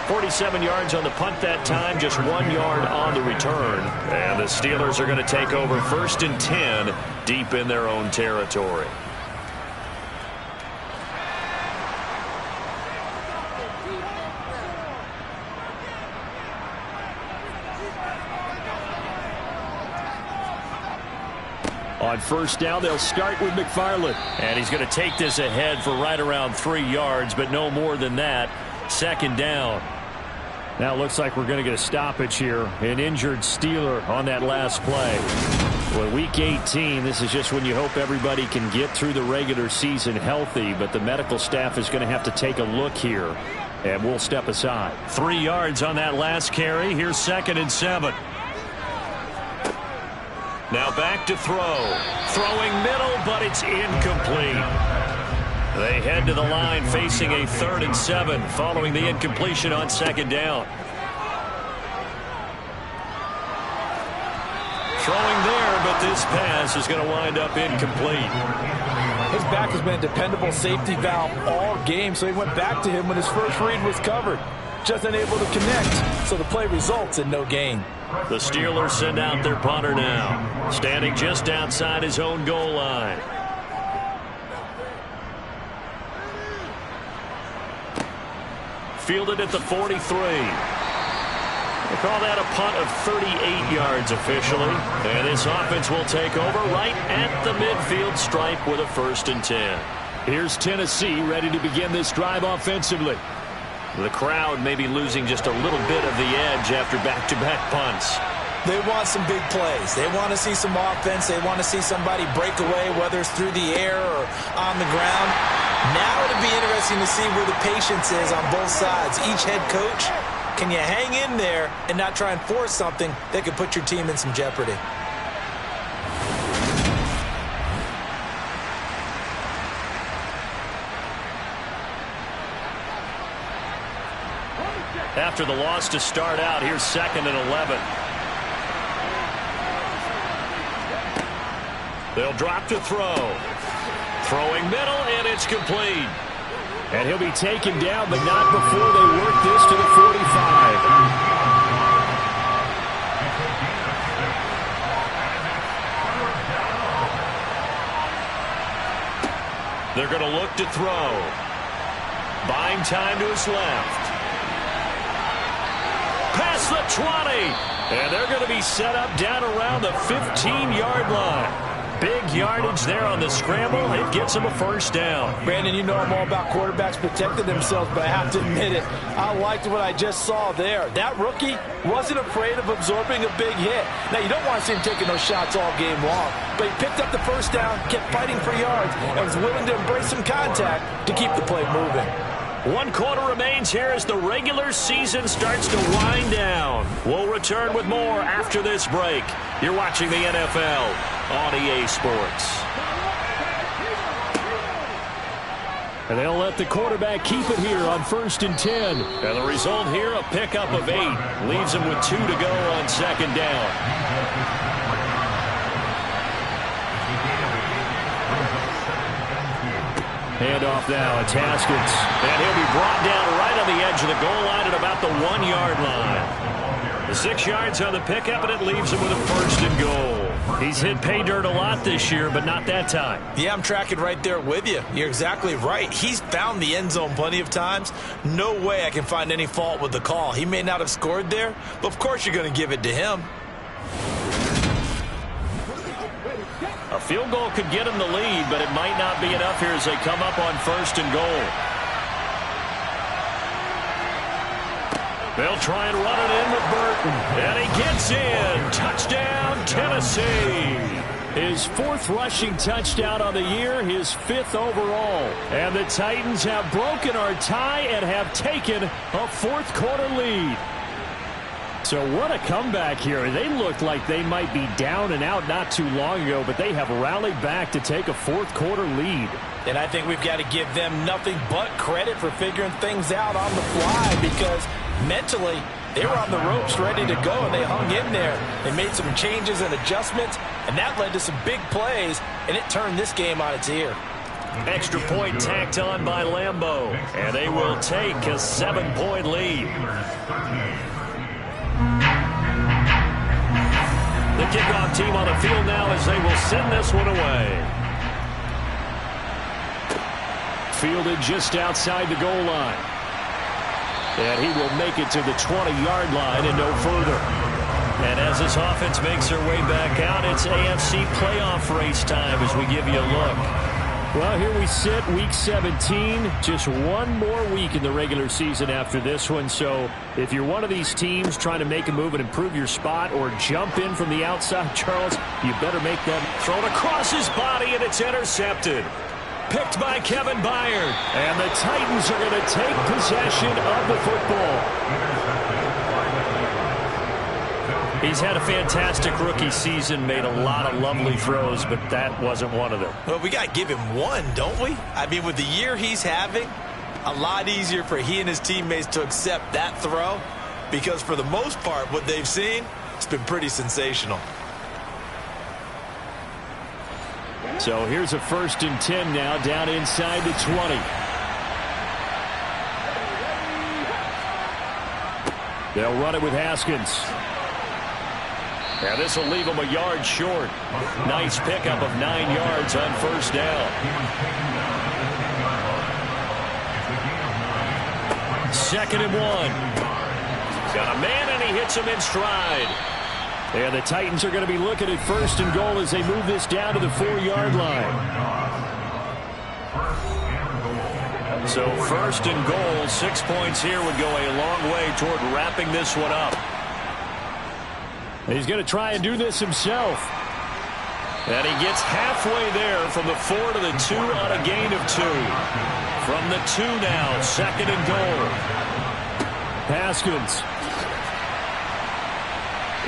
[SPEAKER 1] 47 yards on the punt that time, just 1 yard on the return. And the Steelers are going to take over 1st and 10 deep in their own territory.
[SPEAKER 2] On 1st down, they'll start with McFarland.
[SPEAKER 1] And he's going to take this ahead for right around 3 yards, but no more than that. 2nd down.
[SPEAKER 2] Now it looks like we're going to get a stoppage here. An injured Steeler on that last play. Well, week 18, this is just when you hope everybody can get through the regular season healthy, but the medical staff is going to have to take a look here, and we'll step aside.
[SPEAKER 1] 3 yards on that last carry. Here's 2nd and 7. Now back to throw. Throwing middle, but it's incomplete. They head to the line facing a 3rd and 7 following the incompletion on 2nd down. Throwing there, but this pass is going to wind up incomplete.
[SPEAKER 3] His back has been a dependable safety valve all game, so he went back to him when his first read was covered. Just unable to connect, so the play results in no gain.
[SPEAKER 1] The Steelers send out their punter now, standing just outside his own goal line. Fielded at the 43. They call that a punt of 38 yards officially. And this offense will take over right at the midfield stripe with a 1st and 10.
[SPEAKER 2] Here's Tennessee ready to begin this drive offensively.
[SPEAKER 1] The crowd may be losing just a little bit of the edge after back-to-back punts.
[SPEAKER 3] They want some big plays. They want to see some offense. They want to see somebody break away, whether it's through the air or on the ground. Now it'll be interesting to see where the patience is on both sides. Each head coach, can you hang in there and not try and force something that could put your team in some jeopardy?
[SPEAKER 1] After the loss to start out, here's 2nd and 11. They'll drop to throw. Throwing middle, and it's complete.
[SPEAKER 2] And he'll be taken down, but not before they work this to the 45.
[SPEAKER 1] They're going to look to throw. Buying time to his left. Past the 20. And they're going to be set up down around the 15-yard line. Big yardage there on the scramble. It gets him a 1st down.
[SPEAKER 3] Brandon, you know I'm all about quarterbacks protecting themselves, but I have to admit it. I liked what I just saw there. That rookie wasn't afraid of absorbing a big hit. Now, you don't want to see him taking those shots all game long, but he picked up the 1st down, kept fighting for yards, and was willing to embrace some contact to keep the play moving.
[SPEAKER 1] 1 quarter remains here as the regular season starts to wind down. We'll return with more after this break. You're watching the NFL on EA Sports.
[SPEAKER 2] And they'll let the quarterback keep it here on 1st and 10.
[SPEAKER 1] And the result here, a pickup of 8. Leaves him with 2 to go on 2nd down.
[SPEAKER 2] Handoff now, it's Haskins.
[SPEAKER 1] And he'll be brought down right on the edge of the goal line at about the 1-yard line. The 6 yards on the pickup, and it leaves him with a 1st and goal. He's hit pay dirt a lot this year, but not that time.
[SPEAKER 3] Yeah, I'm tracking right there with you. You're exactly right. He's found the end zone plenty of times. No way I can find any fault with the call. He may not have scored there, but of course you're going to give it to him.
[SPEAKER 1] A field goal could get him the lead, but it might not be enough here as they come up on 1st and goal. They'll try and run it in with Burton. And he gets in. Touchdown, Tennessee.
[SPEAKER 2] His 4th rushing touchdown on the year, his 5th overall. And the Titans have broken our tie and have taken a 4th quarter lead. So what a comeback here. They looked like they might be down and out not too long ago, but they have rallied back to take a 4th quarter lead.
[SPEAKER 3] And I think we've got to give them nothing but credit for figuring things out on the fly, because mentally they were on the ropes ready to go, and they hung in there. They made some changes and adjustments, and that led to some big plays, and it turned this game on its ear.
[SPEAKER 1] Extra point tacked on by Lambeau. And they will take a 7-point lead. The kickoff team on the field now as they will send this one away. Fielded just outside the goal line. And he will make it to the 20-yard line and no further. And as this offense makes their way back out, it's AFC playoff race time as we give you a look.
[SPEAKER 2] Well, here we sit, Week 17. Just one more week in the regular season after this one. So if you're one of these teams trying to make a move and improve your spot or jump in from the outside, Charles, you better make that.
[SPEAKER 1] Thrown across his body, and it's intercepted. Picked by Kevin Byard.
[SPEAKER 2] And the Titans are going to take possession of the football.
[SPEAKER 1] He's had a fantastic rookie season, made a lot of lovely throws, but that wasn't one of them.
[SPEAKER 3] Well, we got to give him one, don't we? I mean, with the year he's having, a lot easier for he and his teammates to accept that throw because for the most part, what they've seen, it's been pretty sensational.
[SPEAKER 2] So here's a 1st and 10 now down inside the 20. They'll run it with Haskins.
[SPEAKER 1] Now this will leave him a yard short. Nice pickup of 9 yards on 1st down. 2nd and 1. Got a man and he hits him in stride.
[SPEAKER 2] And the Titans are going to be looking at 1st and goal as they move this down to the 4-yard line.
[SPEAKER 1] So 1st and goal, 6 points here would go a long way toward wrapping this one up.
[SPEAKER 2] He's going to try and do this himself.
[SPEAKER 1] And he gets halfway there from the 4 to the 2 on a gain of 2. From the 2 now, 2nd and goal.
[SPEAKER 2] Haskins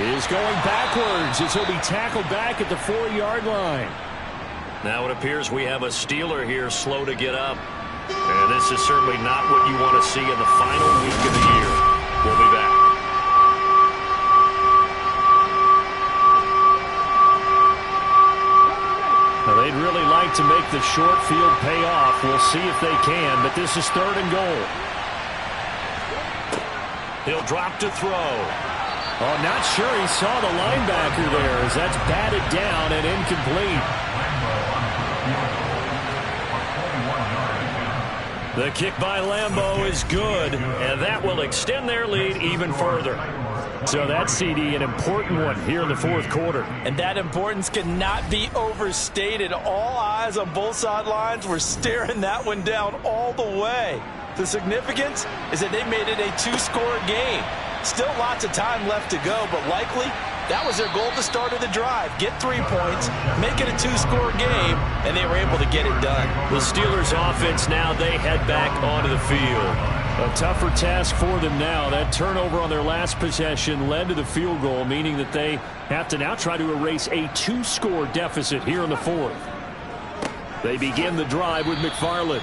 [SPEAKER 2] is going backwards as he'll be tackled back at the 4-yard line.
[SPEAKER 1] Now it appears we have a Steeler here slow to get up. And this is certainly not what you want to see in the final week of the year. We'll be back.
[SPEAKER 2] Well, they'd really like to make the short field pay off. We'll see if they can, but this is 3rd and goal.
[SPEAKER 1] He'll drop to throw.
[SPEAKER 2] Oh, not sure he saw the linebacker there as that's batted down and incomplete.
[SPEAKER 1] The kick by Lambeau is good, and that will extend their lead even further.
[SPEAKER 2] So that's, CD, an important one here in the 4th quarter.
[SPEAKER 3] And that importance cannot be overstated. All eyes on both sidelines were staring that one down all the way. The significance is that they made it a 2-score game. Still lots of time left to go, but likely that was their goal at the start of the drive. Get 3 points, make it a 2-score game, and they were able to get it done.
[SPEAKER 1] The Steelers offense now, they head back onto the field.
[SPEAKER 2] A tougher task for them now. That turnover on their last possession led to the field goal, meaning that they have to now try to erase a 2-score deficit here in the 4th. They begin the drive with McFarland.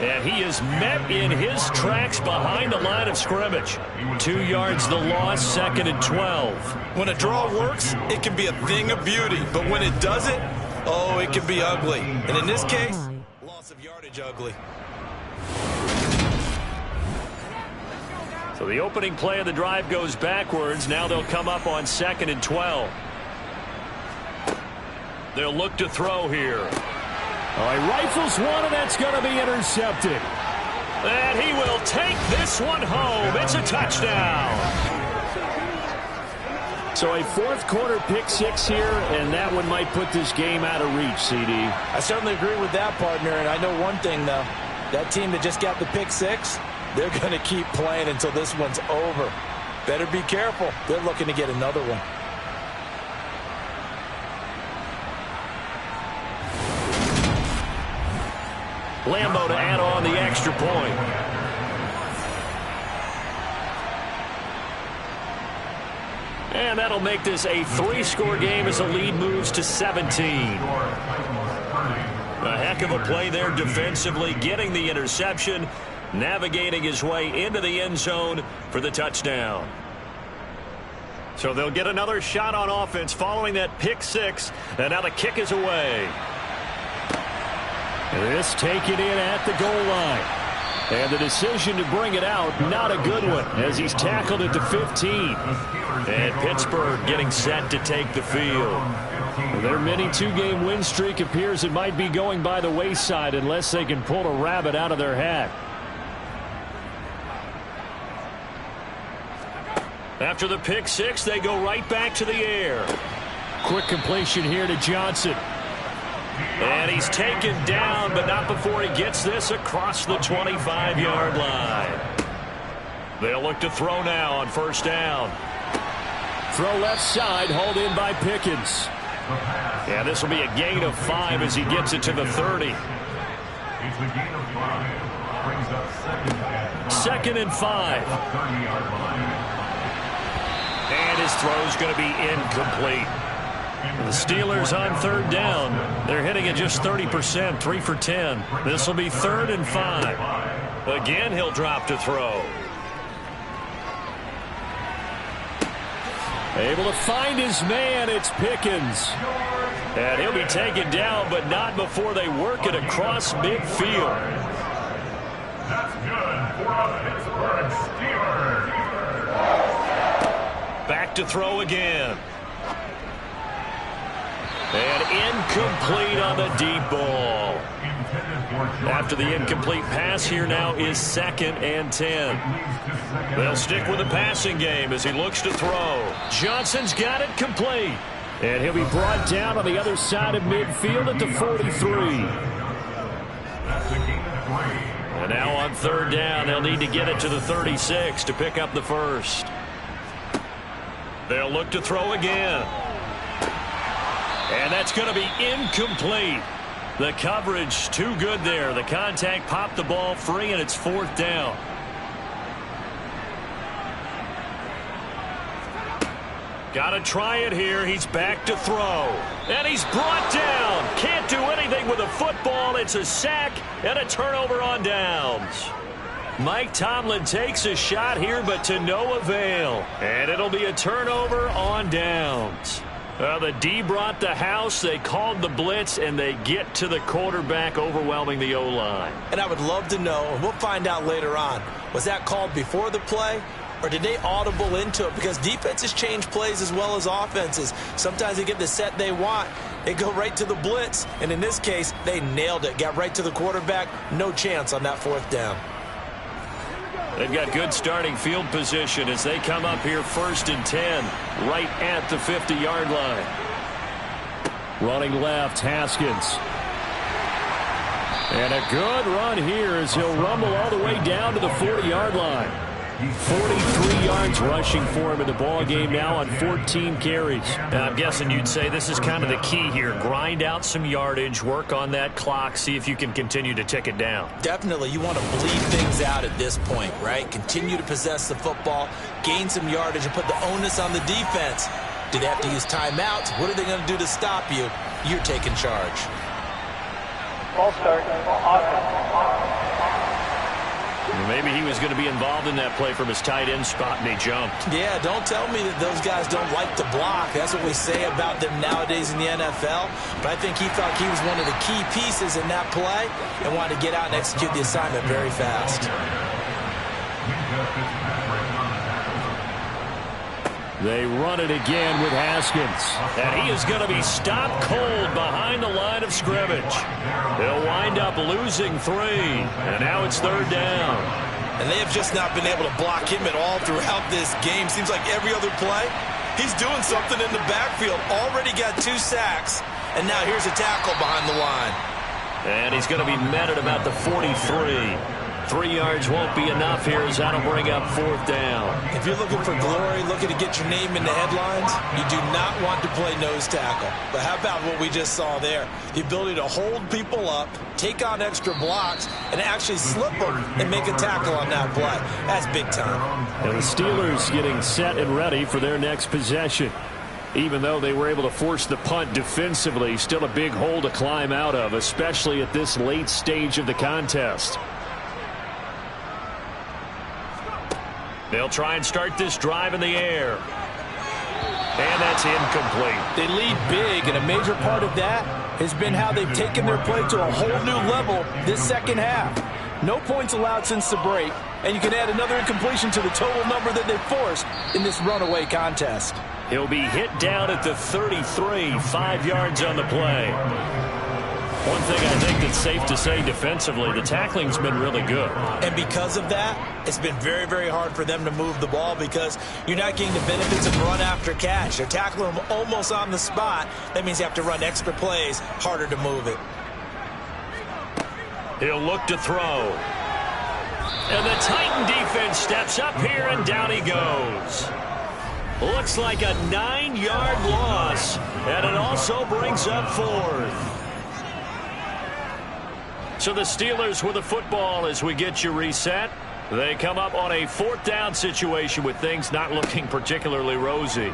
[SPEAKER 1] And he is met in his tracks behind the line of scrimmage. 2 yards the loss, 2nd and 12.
[SPEAKER 3] When a draw works, it can be a thing of beauty. But when it doesn't, oh, it can be ugly. And in this case, loss of yardage ugly.
[SPEAKER 1] So the opening play of the drive goes backwards. Now they'll come up on 2nd and 12. They'll look to throw here.
[SPEAKER 2] Oh, he rifles one, and that's going to be intercepted.
[SPEAKER 1] And he will take this one home. It's a touchdown.
[SPEAKER 2] So a 4th quarter pick 6 here, and that one might put this game out of reach, CD.
[SPEAKER 3] I certainly agree with that, partner. And I know one thing, though. That team that just got the pick 6, they're going to keep playing until this one's over. Better be careful. They're looking to get another one.
[SPEAKER 1] Lambeau to add on the extra point. And that'll make this a 3-score game as the lead moves to 17. A heck of a play there defensively, getting the interception, navigating his way into the end zone for the touchdown. So they'll get another shot on offense following that pick 6, and now the kick is away.
[SPEAKER 2] This taken in at the goal line. And the decision to bring it out, not a good one, as he's tackled at the 15.
[SPEAKER 1] And Pittsburgh getting set to take the field.
[SPEAKER 2] Their mini two-game win streak appears it might be going by the wayside unless they can pull a rabbit out of their hat.
[SPEAKER 1] After the pick six, they go right back to the air.
[SPEAKER 2] Quick completion here to Johnson.
[SPEAKER 1] And he's taken down, but not before he gets this across the 25-yard line. They'll look to throw now on first down.
[SPEAKER 2] Throw left side, hauled in by Pickens.
[SPEAKER 1] Yeah, this will be a gain of 5 as he gets it to the 30. Second and 5. And his throw's going to be incomplete. The Steelers on third down. They're hitting at just 30%, 3 for 10. This will be 3rd and 5. Again, he'll drop to throw.
[SPEAKER 2] Able to find his man, it's Pickens.
[SPEAKER 1] And he'll be taken down, but not before they work it across midfield.
[SPEAKER 5] That's good for the Pittsburgh Steelers.
[SPEAKER 1] Back to throw again. And incomplete on the deep ball. After the incomplete pass, here now is 2nd and 10. They'll stick with the passing game as he looks to throw. Johnson's got it complete.
[SPEAKER 2] And he'll be brought down on the other side of midfield at the 43.
[SPEAKER 1] And now on third down, they'll need to get it to the 36 to pick up the first. They'll look to throw again. And that's going to be incomplete. The coverage too good there. The contact popped the ball free, and it's 4th down. Got to try it here. He's back to throw. And he's brought down. Can't do anything with a football. It's a sack and a turnover on downs. Mike Tomlin takes a shot here, but to no avail. And it'll be a turnover on downs. The D brought the house. They called the blitz, and they get to the quarterback, overwhelming the O-line.
[SPEAKER 3] And I would love to know, and we'll find out later on, was that called before the play, or did they audible into it? Because defenses change plays as well as offenses. Sometimes they get the set they want. They go right to the blitz, and in this case, they nailed it. Got right to the quarterback. No chance on that 4th down.
[SPEAKER 1] They've got good starting field position as they come up here 1st and 10, right at the 50-yard line.
[SPEAKER 2] Running left, Haskins. And a good run here as he'll rumble all the way down to the 40-yard line. 43 yards rushing for him in the ball game now on 14 carries.
[SPEAKER 1] Now, I'm guessing you'd say this is kind of the key here. Grind out some yardage, work on that clock, see if you can continue to tick it down.
[SPEAKER 3] Definitely. You want to bleed things out at this point, right? Continue to possess the football, gain some yardage, and put the onus on the defense. Do they have to use timeouts? What are they going to do to stop you? You're taking charge.
[SPEAKER 6] Ball start. Offense.
[SPEAKER 1] Maybe he was going to be involved in that play from his tight end spot, and he jumped.
[SPEAKER 3] Yeah, don't tell me that those guys don't like to block. That's what we say about them nowadays in the NFL. But I think he thought he was one of the key pieces in that play and wanted to get out and execute the assignment very fast.
[SPEAKER 2] They run it again with Haskins.
[SPEAKER 1] And he is going to be stopped cold behind the line of scrimmage. They'll wind up losing 3. And now it's 3rd down.
[SPEAKER 3] And they have just not been able to block him at all throughout this game. Seems like every other play, he's doing something in the backfield. Already got 2 sacks. And now here's a tackle behind the line.
[SPEAKER 1] And he's going to be met at about the 43. 3 yards won't be enough here as that'll bring up 4th down.
[SPEAKER 3] If you're looking for glory, looking to get your name in the headlines, you do not want to play nose tackle. But how about what we just saw there? The ability to hold people up, take on extra blocks, and actually slip them and make a tackle on that play. That's big time.
[SPEAKER 2] And the Steelers getting set and ready for their next possession. Even though they were able to force the punt defensively, still a big hole to climb out of, especially at this late stage of the contest.
[SPEAKER 1] They'll try and start this drive in the air. And that's incomplete.
[SPEAKER 3] They lead big, and a major part of that has been how they've taken their play to a whole new level this second half. No points allowed since the break, and you can add another incompletion to the total number that they've forced in this runaway contest.
[SPEAKER 1] He'll be hit down at the 33, 5 yards on the play. One thing I think that's safe to say defensively, the tackling's been really good.
[SPEAKER 3] And because of that, it's been very, very hard for them to move the ball because you're not getting the benefits of run after catch. They're tackling them almost on the spot. That means you have to run extra plays, harder to move it.
[SPEAKER 1] He'll look to throw. And the Titan defense steps up here, and down he goes. Looks like a 9-yard loss, and it also brings up 4th. So the Steelers with the football as we get you reset. They come up on a 4th down situation with things not looking particularly rosy.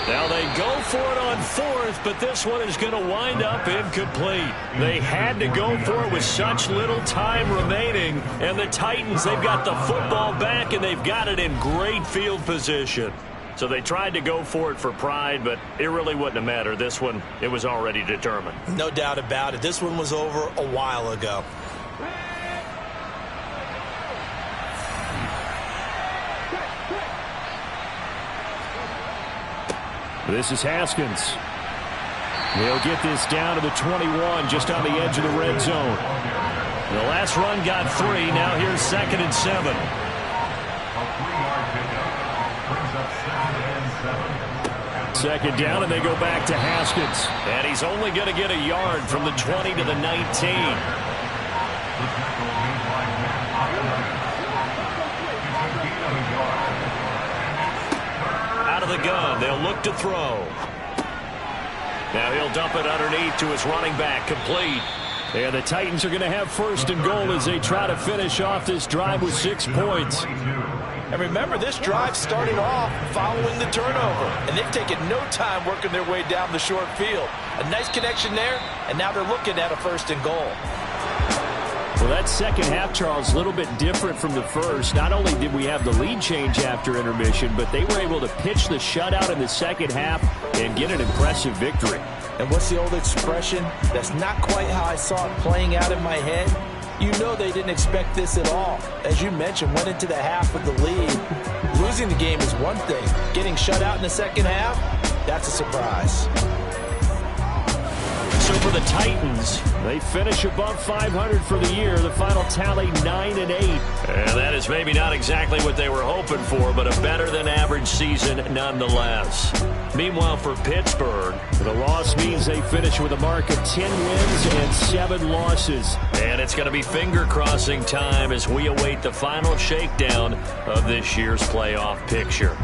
[SPEAKER 1] Now they go for it on 4th, but this one is going to wind up incomplete. They had to go for it with such little time remaining. And the Titans, they've got the football back, and they've got it in great field position. So they tried to go for it for pride, but it really wouldn't have mattered. This one, it was already determined.
[SPEAKER 3] No doubt about it. This one was over a while ago.
[SPEAKER 2] This is Haskins. They'll get this down to the 21, just on the edge of the red zone.
[SPEAKER 1] The last run got 3. Now here's 2nd and 7.
[SPEAKER 2] Second down, and they go back to Haskins.
[SPEAKER 1] And he's only going to get a yard from the 20 to the 19. Out of the gun, they'll look to throw. Now he'll dump it underneath to his running back, complete.
[SPEAKER 2] And the Titans are going to have 1st and goal as they try to finish off this drive with 6 points.
[SPEAKER 3] And remember, this drive started off following the turnover, and they've taken no time working their way down the short field. A nice connection there, and now they're looking at a 1st and goal.
[SPEAKER 2] Well, that second half, Charles, a little bit different from the first. Not only did we have the lead change after intermission, but they were able to pitch the shutout in the second half and get an impressive victory.
[SPEAKER 3] And what's the old expression? That's not quite how I saw it playing out in my head. You know they didn't expect this at all. As you mentioned, went into the half with the lead. Losing the game is one thing. Getting shut out in the second half, that's a surprise.
[SPEAKER 1] So for the Titans,
[SPEAKER 2] they finish above 500 for the year. The final tally 9-8.
[SPEAKER 1] And that is maybe not exactly what they were hoping for, but a better than average season nonetheless. Meanwhile, for Pittsburgh,
[SPEAKER 2] the loss means they finish with a mark of 10 wins and 7 losses.
[SPEAKER 1] And it's going to be finger-crossing time as we await the final shakedown of this year's playoff picture.